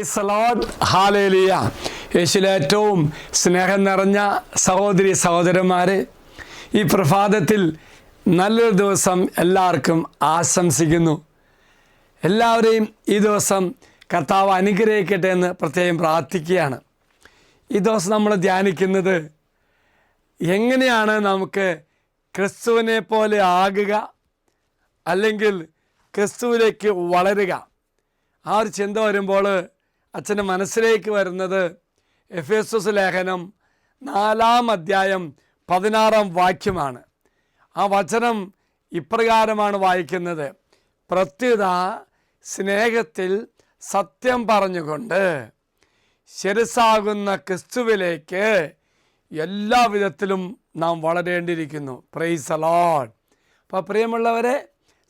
Praise the Lord, hallelujah. യേശുവിൽ ഏറ്റവും സ്നേഹം നിറഞ്ഞ സഹോദരി സഹോദരന്മാരെ, ഈ പ്രഭാതത്തിൽ നല്ലൊരു ദിവസം എല്ലാവർക്കും ആശംസിക്കുന്നു. എല്ലാവരെയും ഈ ദിവസം കർത്താവ് അനുഗ്രഹിക്കട്ടെ എന്ന് പ്രത്യേകം പ്രാർത്ഥിക്കുകയാണ്. ഈ ദിവസം നമ്മൾ ധ്യാനിക്കുന്നത് എങ്ങനെയാണ് നമുക്ക് ക്രിസ്തുവിനെ പോലെ ആകുക, അല്ലെങ്കിൽ ക്രിസ്തുവിലേക്ക് വളരുക. ആ ഒരു ചിന്ത വരുമ്പോൾ അച്ഛൻ്റെ മനസ്സിലേക്ക് വരുന്നത് എഫേസസ് ലേഖനം 4-ാം അധ്യായം 16-ാം വാക്യമാണ്. ആ വചനം ഇപ്രകാരമാണ് വായിക്കുന്നത്: പ്രത്യുത സ്നേഹത്തിൽ സത്യം പറഞ്ഞുകൊണ്ട് ശിരസ്സാകുന്ന ക്രിസ്തുവിലേക്ക് എല്ലാവിധത്തിലും നാം വളരേണ്ടിയിരിക്കുന്നു. Praise the Lord. അപ്പോൾ പ്രിയമുള്ളവരെ,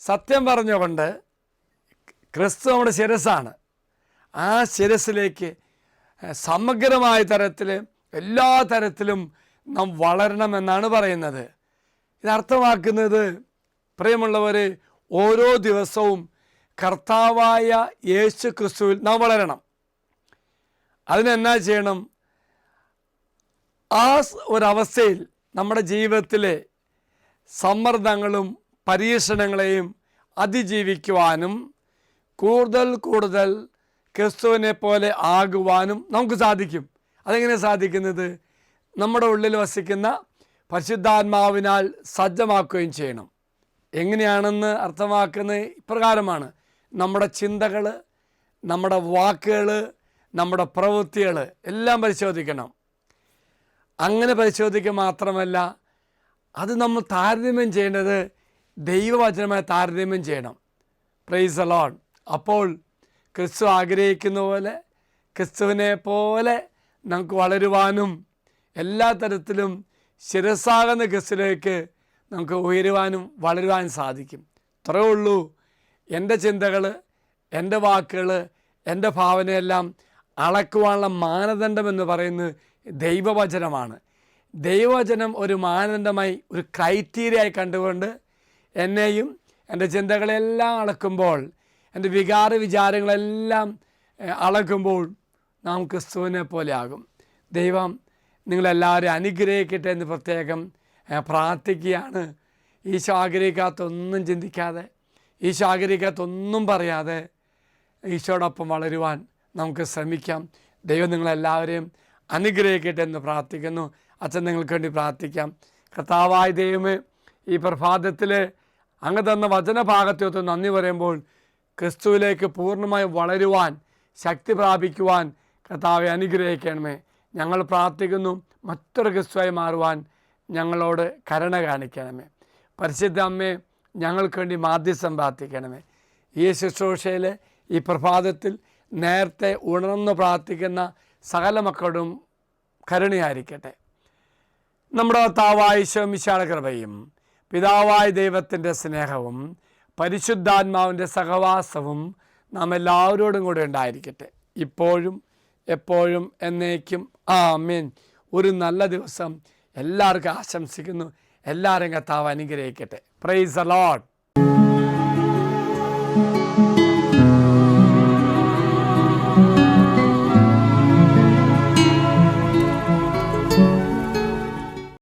സത്യം പറഞ്ഞുകൊണ്ട് ക്രിസ്തു നമ്മുടെ ശിരസ്സാണ്. ആ ശിരസ്സിലേക്ക് സമഗ്രമായ തരത്തിൽ എല്ലാ തരത്തിലും നാം വളരണമെന്നാണ് പറയുന്നത്. ഇതർത്ഥമാക്കുന്നത്, പ്രിയമുള്ളവർ, ഓരോ ദിവസവും കർത്താവായ യേശു ക്രിസ്തുവിൽ നാം വളരണം. അതിനെന്നാ ചെയ്യണം? ആ ഒരവസ്ഥയിൽ നമ്മുടെ ജീവിതത്തിലെ സമ്മർദ്ദങ്ങളും പരീക്ഷണങ്ങളെയും അതിജീവിക്കുവാനും കൂടുതൽ ക്രിസ്തുവിനെ പോലെ ആകുവാനും നമുക്ക് സാധിക്കും. അതെങ്ങനെ സാധിക്കുന്നത്? നമ്മുടെ ഉള്ളിൽ വസിക്കുന്ന പരിശുദ്ധാത്മാവിനാൽ സജ്ജമാക്കുകയും ചെയ്യണം. എങ്ങനെയാണെന്ന് അർത്ഥമാക്കുന്നത് ഇപ്രകാരമാണ്: നമ്മുടെ ചിന്തകൾ, നമ്മുടെ വാക്കുകൾ, നമ്മുടെ പ്രവൃത്തികൾ എല്ലാം പരിശോധിക്കണം. അങ്ങനെ പരിശോധിക്കുക മാത്രമല്ല, അത് നമ്മൾ താരതമ്യം ചെയ്യേണ്ടത് ദൈവവചനമായി താരതമ്യം ചെയ്യണം. Praise the Lord. അപ്പോൾ ക്രിസ്തു ആഗ്രഹിക്കുന്ന പോലെ, ക്രിസ്തുവിനെ പോലെ നമുക്ക് വളരുവാനും എല്ലാ തരത്തിലും ശിരസ്സാകുന്ന ക്രിസ്തുവിലേക്ക് നമുക്ക് ഉയരുവാനും വളരുവാനും സാധിക്കും. ഇത്രയേ ഉള്ളൂ. എൻ്റെ ചിന്തകൾ, എൻ്റെ വാക്കുകൾ, എൻ്റെ ഭാവനയെല്ലാം അളക്കുവാനുള്ള മാനദണ്ഡം എന്ന് പറയുന്നത് ദൈവവചനമാണ്. ദൈവവചനം ഒരു മാനദണ്ഡമായി, ഒരു ക്രൈറ്റീരിയയായി കണ്ടുകൊണ്ട് എന്നെയും എൻ്റെ ചിന്തകളെല്ലാം അളക്കുമ്പോൾ, എൻ്റെ വിചാരങ്ങളെല്ലാം അളക്കുമ്പോൾ നാം ക്രിസ്തുവിനെ പോലെ ആകും. ദൈവം നിങ്ങളെല്ലാവരെയും അനുഗ്രഹിക്കട്ടെ എന്ന് പ്രത്യേകം പ്രാർത്ഥിക്കുകയാണ്. ഈശോ ആഗ്രഹിക്കാത്തൊന്നും ചിന്തിക്കാതെ, ഈശോ ആഗ്രഹിക്കാത്തൊന്നും പറയാതെ ഈശോടൊപ്പം വളരുവാൻ നമുക്ക് ശ്രമിക്കാം. ദൈവം നിങ്ങളെല്ലാവരെയും അനുഗ്രഹിക്കട്ടെ എന്ന് പ്രാർത്ഥിക്കുന്നു. അച്ഛൻ നിങ്ങൾക്ക് വേണ്ടി പ്രാർത്ഥിക്കാം. കർത്താവായ ദൈവമേ, ഈ പ്രഭാതത്തിൽ അങ്ങ് തന്ന വചനഭാഗത്തൊത്ത് നന്ദി പറയുമ്പോൾ ക്രിസ്തുവിലേക്ക് പൂർണ്ണമായി വളരുവാൻ, ശക്തി പ്രാപിക്കുവാൻ കർത്താവെ അനുഗ്രഹിക്കണമേ. ഞങ്ങൾ പ്രാർത്ഥിക്കുന്നു, മറ്റൊരു ക്രിസ്തുവായി മാറുവാൻ ഞങ്ങളോട് കരുണ കാണിക്കണമേ. പരിശുദ്ധ അമ്മേ, ഞങ്ങൾക്ക് വേണ്ടി മാധ്യസ്ഥം പ്രാർത്ഥിക്കണമേ. ഈ ശുശ്രൂഷയിൽ ഈ പ്രഭാതത്തിൽ നേരത്തെ ഉണർന്ന് പ്രാർത്ഥിക്കുന്ന സകല മക്കളോടും കരുണയായിരിക്കട്ടെ. നമ്മുടെ കർത്താവായ ഈശോ മിശിഹായുടെ കൃപയും പിതാവായ ദൈവത്തിൻ്റെ സ്നേഹവും പരിശുദ്ധാത്മാവിൻ്റെ സഹവാസവും നാം എല്ലാവരോടും കൂടെ ഉണ്ടായിരിക്കട്ടെ, ഇപ്പോഴും എപ്പോഴും എന്നേക്കും. ആമേൻ. ഒരു നല്ല ദിവസം എല്ലാവർക്കും ആശംസിക്കുന്നു. എല്ലാവരും കർത്താവ് അനുഗ്രഹിക്കട്ടെ. Praise the Lord.